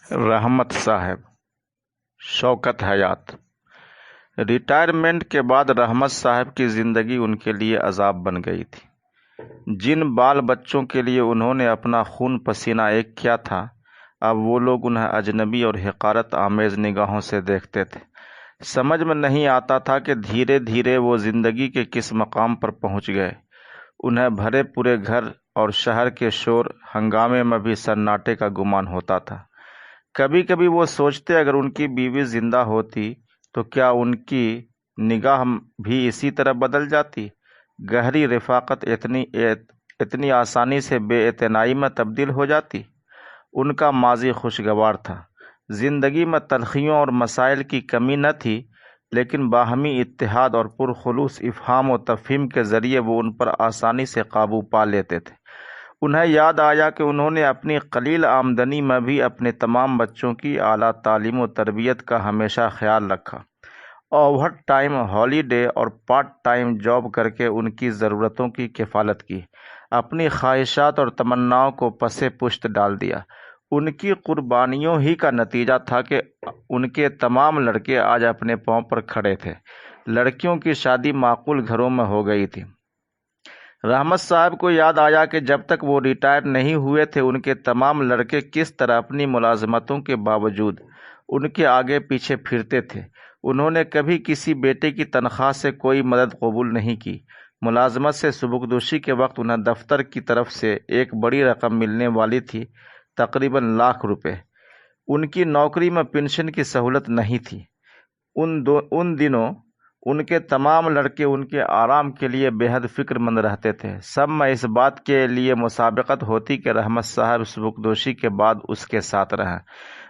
रहमत साहब शौकत हयात। रिटायरमेंट के बाद रहमत साहब की ज़िंदगी उनके लिए अजाब बन गई थी। जिन बाल बच्चों के लिए उन्होंने अपना खून पसीना एक किया था, अब वो लोग उन्हें अजनबी और हक़ारत आमेज़ निगाहों से देखते थे। समझ में नहीं आता था कि धीरे धीरे वो ज़िंदगी के किस मकाम पर पहुंच गए। उन्हें भरे पूरे घर और शहर के शोर हंगामे में भी सन्नाटे का गुमान होता था। कभी कभी वो सोचते, अगर उनकी बीवी जिंदा होती तो क्या उनकी निगाह भी इसी तरह बदल जाती। गहरी रफ़ाकत इतनी आसानी से बेइतनाई में तब्दील हो जाती। उनका माजी खुशगवार था। जिंदगी में तलखियों और मसाइल की कमी न थी, लेकिन बाहमी इत्तेहाद और पुरखुलूस इफ़हाम व तफ़हीम के ज़रिए वो उन पर आसानी से काबू पा लेते थे। उन्हें याद आया कि उन्होंने अपनी कलील आमदनी में भी अपने तमाम बच्चों की आला तालीम व तरबियत का हमेशा ख्याल रखा। ओवर टाइम, हॉलीडे और पार्ट टाइम जॉब करके उनकी ज़रूरतों की किफ़ालत की। अपनी ख्वाहिशात और तमन्नाओं को पसे पुश्त डाल दिया। उनकी कुर्बानियों ही का नतीजा था कि उनके तमाम लड़के आज अपने पांव पर खड़े थे। लड़कियों की शादी माकूल घरों में हो गई थी। रहमत साहब को याद आया कि जब तक वो रिटायर नहीं हुए थे, उनके तमाम लड़के किस तरह अपनी मुलाजमतों के बावजूद उनके आगे पीछे फिरते थे। उन्होंने कभी किसी बेटे की तनख्वाह से कोई मदद कबूल नहीं की। मुलाजमत से सुबुकदोशी के वक्त उन्हें दफ्तर की तरफ से एक बड़ी रकम मिलने वाली थी, तकरीबन ₹1,00,000। उनकी नौकरी में पेंशन की सहूलत नहीं थी। उन दिनों उनके तमाम लड़के उनके आराम के लिए बेहद फिक्रमंद रहते थे। सब में इस बात के लिए मुसाबकत होती कि रहमत साहब सुबुकदोशी के बाद उसके साथ रहें।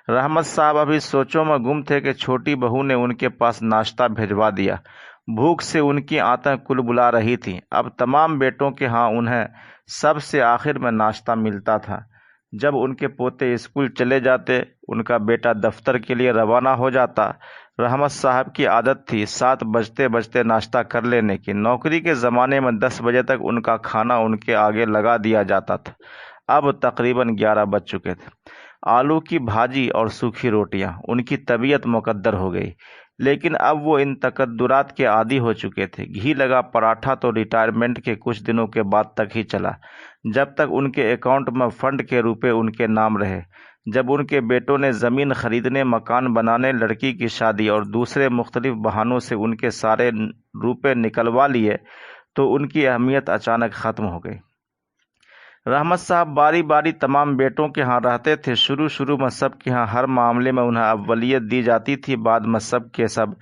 रहमत साहब अभी सोचों में गुम थे कि छोटी बहू ने उनके पास नाश्ता भिजवा दिया। भूख से उनकी आंतें कुलबुला रही थीं। अब तमाम बेटों के यहाँ उन्हें सबसे आखिर में नाश्ता मिलता था। जब उनके पोते स्कूल चले जाते, उनका बेटा दफ्तर के लिए रवाना हो जाता, रहमत साहब की आदत थी 7 बजते बजते नाश्ता कर लेने की। नौकरी के ज़माने में 10 बजे तक उनका खाना उनके आगे लगा दिया जाता था। अब तकरीबन 11 बज चुके थे। आलू की भाजी और सूखी रोटियां उनकी तबीयत मुकद्दर हो गई, लेकिन अब वो इन तकद्दुरात के आदी हो चुके थे। घी लगा पराठा तो रिटायरमेंट के कुछ दिनों के बाद तक ही चला, जब तक उनके अकाउंट में फंड के रुपए उनके नाम रहे। जब उनके बेटों ने ज़मीन खरीदने, मकान बनाने, लड़की की शादी और दूसरे मुख्तलिफ बहानों से उनके सारे रुपए निकलवा लिए, तो उनकी अहमियत अचानक ख़त्म हो गई। रहमत साहब बारी बारी तमाम बेटों के यहाँ रहते थे। शुरू में सब के यहाँ हर मामले में उन्हें अव्वलियत दी जाती थी। बाद में सब के सब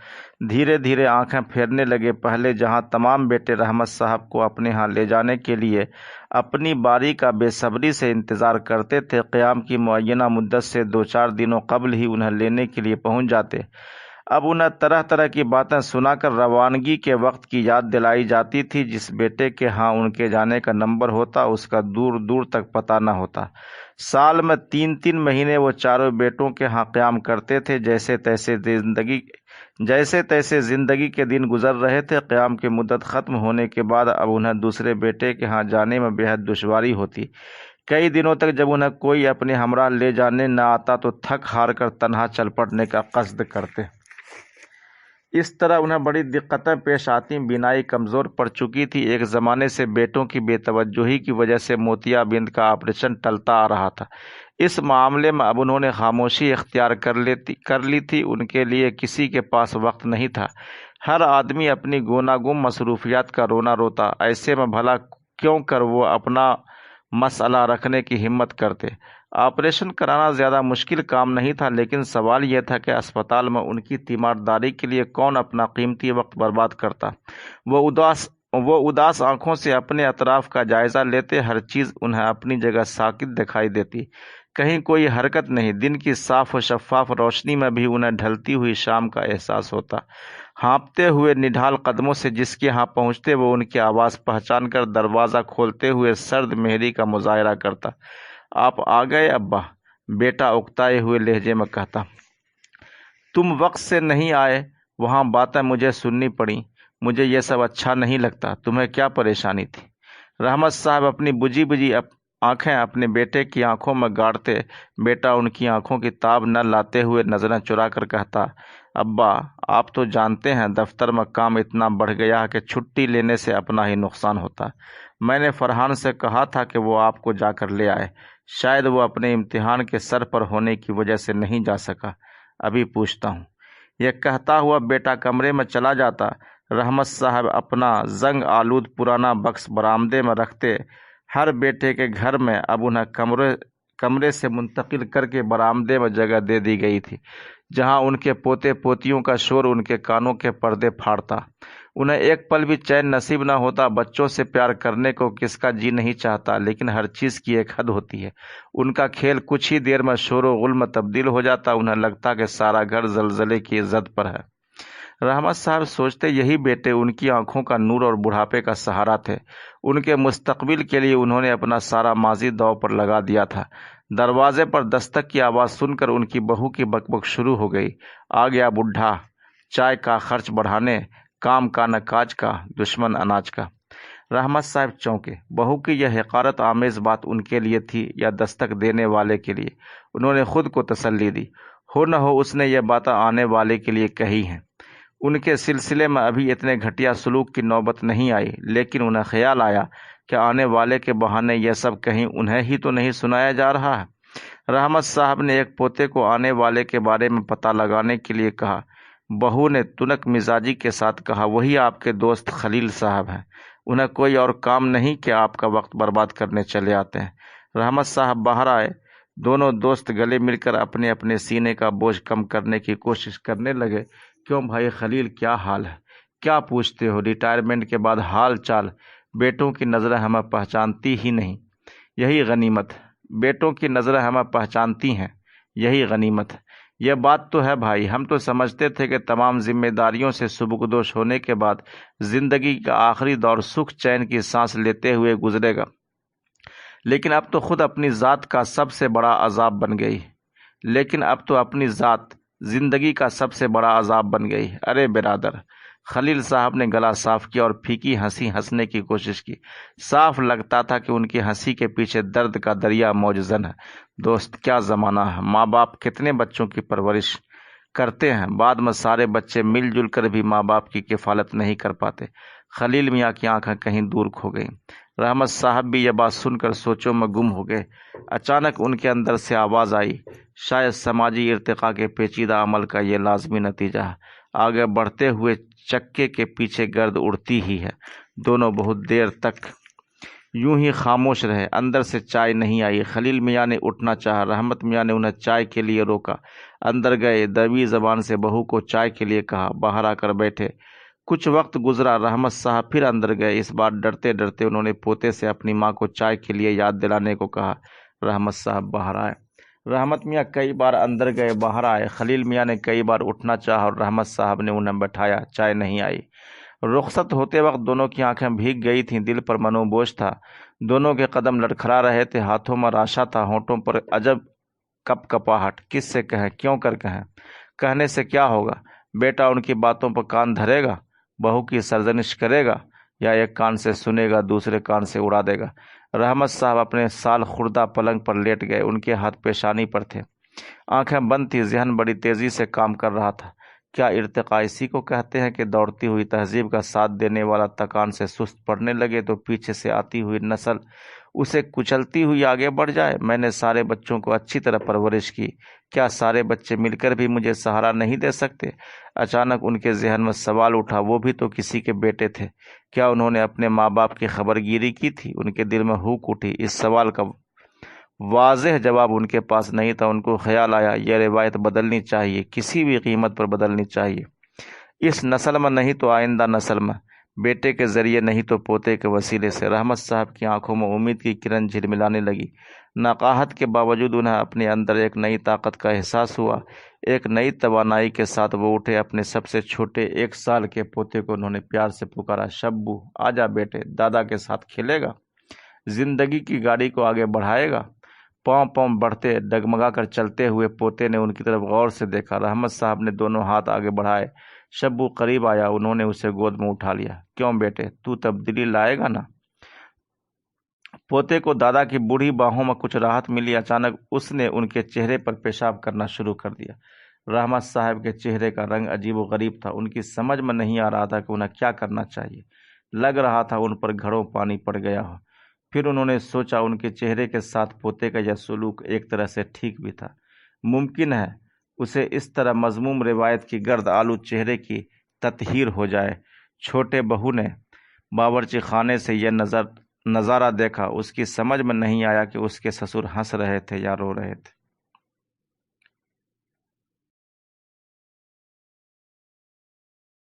धीरे धीरे आंखें फेरने लगे। पहले जहाँ तमाम बेटे रहमत साहब को अपने यहाँ ले जाने के लिए अपनी बारी का बेसब्री से इंतज़ार करते थे, क़याम की मुअय्यना मुद्दत से 2-4 दिनों कबल ही उन्हें लेने के लिए पहुँच जाते। अब उन्हें तरह तरह की बातें सुनाकर रवानगी के वक्त की याद दिलाई जाती थी। जिस बेटे के यहाँ उनके जाने का नंबर होता, उसका दूर दूर तक पता न होता। साल में 3-3 महीने वो चारों बेटों के यहाँ क़याम करते थे। जैसे तैसे ज़िंदगी के दिन गुजर रहे थे। क़याम की मुद्दत ख़त्म होने के बाद अब उन्हें दूसरे बेटे के यहाँ जाने में बेहद दुश्वारी होती। कई दिनों तक जब उन्हें कोई अपने हमरा ले जाने न आता तो थक हार कर तन्हा चल पड़ने का कस्द करते। इस तरह उन्हें बड़ी दिक्कतें पेश आती। बीनाई कमज़ोर पड़ चुकी थी। एक ज़माने से बेटों की बेतवज्जोही की वजह से मोतियाबिंद का ऑपरेशन टलता आ रहा था। इस मामले में अब उन्होंने खामोशी इख्तियार कर ली थी। उनके लिए किसी के पास वक्त नहीं था। हर आदमी अपनी गोनागुम मसरूफियात का रोना रोता। ऐसे में भला क्यों कर वो अपना मसला रखने की हिम्मत करते। ऑपरेशन कराना ज़्यादा मुश्किल काम नहीं था, लेकिन सवाल यह था कि अस्पताल में उनकी तीमारदारी के लिए कौन अपना कीमती वक्त बर्बाद करता। वो उदास आंखों से अपने अतराफ का जायज़ा लेते। हर चीज़ उन्हें अपनी जगह साकित दिखाई देती। कहीं कोई हरकत नहीं। दिन की साफ और शफाफ रोशनी में भी उन्हें ढलती हुई शाम का एहसास होता। हाँफते हुए निढाल कदमों से जिसके यहाँ पहुँचते, वो उनकी आवाज़ पहचान कर दरवाज़ा खोलते हुए सर्द मेहरी का मुजाहरा करता। आप आ गए अब्बा, बेटा उकताए हुए लहजे में कहता। तुम वक्त से नहीं आए, वहाँ बातें मुझे सुननी पड़ी। मुझे ये सब अच्छा नहीं लगता। तुम्हें क्या परेशानी थी? रहमत साहब अपनी बुझी बुझी आंखें अपने बेटे की आंखों में गाड़ते बेटा उनकी आंखों की ताब न लाते हुए नजरें चुरा कर कहता, अब्बा आप तो जानते हैं दफ्तर में काम इतना बढ़ गया है कि छुट्टी लेने से अपना ही नुकसान होता। मैंने फरहान से कहा था कि वो आपको जाकर ले आए, शायद वो अपने इम्तिहान के सर पर होने की वजह से नहीं जा सका, अभी पूछता हूँ। यह कहता हुआ बेटा कमरे में चला जाता। रहमत साहब अपना जंग आलूद पुराना बक्स बरामदे में रखते। हर बेटे के घर में अब उन्हें कमरे से मुंतकिल करके बरामदे में जगह दे दी गई थी, जहां उनके पोते पोतियों का शोर उनके कानों के पर्दे फाड़ता। उन्हें एक पल भी चैन नसीब न होता। बच्चों से प्यार करने को किसका जी नहीं चाहता, लेकिन हर चीज की एक हद होती है। उनका खेल कुछ ही देर में शोरो गुल में तब्दील हो जाता। उन्हें लगता कि सारा घर जलजले की जद पर है। रहमत साहब सोचते यही बेटे उनकी आंखों का नूर और बुढ़ापे का सहारा थे। उनके मुस्तकबिल के लिए उन्होंने अपना सारा माजी दांव पर लगा दिया था। दरवाजे पर दस्तक की आवाज सुनकर उनकी बहू की बकबक शुरू हो गई। आ गया बुढ़ा, चाय का खर्च बढ़ाने, काम का न काज का, दुश्मन अनाज का। रहमत साहब चौंके। बहू की यह हक़ारत आमेज बात उनके लिए थी या दस्तक देने वाले के लिए? उन्होंने खुद को तसल्ली दी, हो न हो उसने यह बातें आने वाले के लिए कही हैं। उनके सिलसिले में अभी इतने घटिया सलूक की नौबत नहीं आई, लेकिन उन्हें ख्याल आया कि आने वाले के बहाने यह सब कहीं उन्हें ही तो नहीं सुनाया जा रहा है। रहमत साहब ने एक पोते को आने वाले के बारे में पता लगाने के लिए कहा। बहू ने तुनक मिजाजी के साथ कहा, वही आपके दोस्त खलील साहब हैं। उन्हें कोई और काम नहीं कि आपका वक्त बर्बाद करने चले आते हैं। रहमत साहब बाहर आए। दोनों दोस्त गले मिलकर अपने अपने सीने का बोझ कम करने की कोशिश करने लगे। क्यों भाई खलील, क्या हाल है? क्या पूछते हो? रिटायरमेंट के बाद हाल चाल? बेटों की नज़रें हमें पहचानती ही नहीं, यही गनीमत। बेटों की नज़रें हमें पहचानती हैं, यही गनीमत। यह बात तो है भाई, हम तो समझते थे कि तमाम जिम्मेदारियों से सुबुकदोश होने के बाद जिंदगी का आखिरी दौर सुख चैन की सांस लेते हुए गुजरेगा, लेकिन अब तो खुद अपनी ज़ात का सबसे बड़ा अजाब बन गई। लेकिन अब तो अपनी ज़ात जिंदगी का सबसे बड़ा अजाब बन गई। अरे बिरादर, खलील साहब ने गला साफ किया और फीकी हंसी हंसने की कोशिश की। साफ लगता था कि उनकी हंसी के पीछे दर्द का दरिया मौजूद है। दोस्त, क्या ज़माना है! माँ बाप कितने बच्चों की परवरिश करते हैं, बाद में सारे बच्चे मिलजुल कर भी माँ बाप की किफ़ालत नहीं कर पाते। खलील मियाँ की आंखें कहीं दूर खो गईं। रहमत साहब भी यह बात सुनकर सोचों में गुम हो गए। अचानक उनके अंदर से आवाज़ आई, शायद समाजी इर्तिका के पेचीदा अमल का ये लाजमी नतीजा है। आगे बढ़ते हुए चक्के के पीछे गर्द उड़ती ही है। दोनों बहुत देर तक यूं ही खामोश रहे। अंदर से चाय नहीं आई। खलील मियाँ ने उठना चाहा। रहमत मियाँ ने उन्हें चाय के लिए रोका। अंदर गए, दबी जबान से बहू को चाय के लिए कहा। बाहर आकर बैठे। कुछ वक्त गुजरा। रहमत साहब फिर अंदर गए। इस बार डरते डरते उन्होंने पोते से अपनी माँ को चाय के लिए याद दिलाने को कहा। रहमत साहब बाहर आए। रहमत मियाँ कई बार अंदर गए, बाहर आए। खलील मियाँ ने कई बार उठना चाहा और रहमत साहब ने उन्हें बैठाया। चाय नहीं आई। रुखसत होते वक्त दोनों की आंखें भीग गई थीं, दिल पर मनोबोझ था। दोनों के कदम लड़खड़ा रहे थे, हाथों में राशा था, होंठों पर अजब कपकपाहट। किससे कहें, क्यों कर कहें? कहने से क्या होगा? बेटा उनकी बातों पर कान धरेगा, बहू की सरजनिश करेगा, या एक कान से सुनेगा दूसरे कान से उड़ा देगा। रहमत साहब अपने साल खुर्दा पलंग पर लेट गए। उनके हाथ पेशानी पर थे, आंखें बंद थी, जहन बड़ी तेजी से काम कर रहा था। क्या इर्तिका इसी को कहते हैं कि दौड़ती हुई तहजीब का साथ देने वाला तकान से सुस्त पड़ने लगे तो पीछे से आती हुई नस्ल उसे कुचलती हुई आगे बढ़ जाए? मैंने सारे बच्चों को अच्छी तरह परवरिश की, क्या सारे बच्चे मिलकर भी मुझे सहारा नहीं दे सकते? अचानक उनके जहन में सवाल उठा, वो भी तो किसी के बेटे थे, क्या उन्होंने अपने माँ बाप की खबरगिरी की थी? उनके दिल में हुक उठी। इस सवाल का वाज़ेह जवाब उनके पास नहीं था। उनको ख्याल आया, यह रिवायत बदलनी चाहिए, किसी भी कीमत पर बदलनी चाहिए। इस नस्ल में नहीं तो आइंदा नस्ल में, बेटे के जरिए नहीं तो पोते के वसीले से। रहमत साहब की आंखों में उम्मीद की किरण झिलमिलाने लगी। नाकाहत के बावजूद उन्हें अपने अंदर एक नई ताकत का एहसास हुआ। एक नई तवानाई के साथ वो उठे। अपने सबसे छोटे 1 साल के पोते को उन्होंने प्यार से पुकारा, शब्बू आजा बेटे, दादा के साथ खेलेगा, जिंदगी की गाड़ी को आगे बढ़ाएगा। पाँव पाँव बढ़ते डगमगा कर चलते हुए पोते ने उनकी तरफ गौर से देखा। रहमत साहब ने दोनों हाथ आगे बढ़ाए। शब्बू करीब आया। उन्होंने उसे गोद में उठा लिया। क्यों बेटे, तू तब्दीली लाएगा ना? پوتے کو دادا کی بوڑھی باہوں میں کچھ راحت ملی۔ اچانک اس نے ان کے چہرے پر پیشاب کرنا شروع کر دیا۔ رحمت صاحب کے چہرے کا رنگ عجیب و غریب تھا۔ ان کی سمجھ میں نہیں آ رہا تھا کہ انہیں کیا کرنا چاہیے۔ لگ رہا تھا ان پر گھڑوں پانی پڑ گیا ہو۔ پھر انہوں نے سوچا ان کے چہرے کے ساتھ پوتے کا یہ سلوک ایک طرح سے ٹھیک بھی تھا۔ ممکن ہے اسے اس طرح مذموم روایت کی گرد آلود چہرے کی تطہیر ہو جائے۔ چھوٹے بہو نے باورچی خانے سے یہ نظارہ دیکھا۔ اس کی سمجھ میں نہیں آیا کہ اس کے سسر ہنس رہے تھے یا رو رہے تھے۔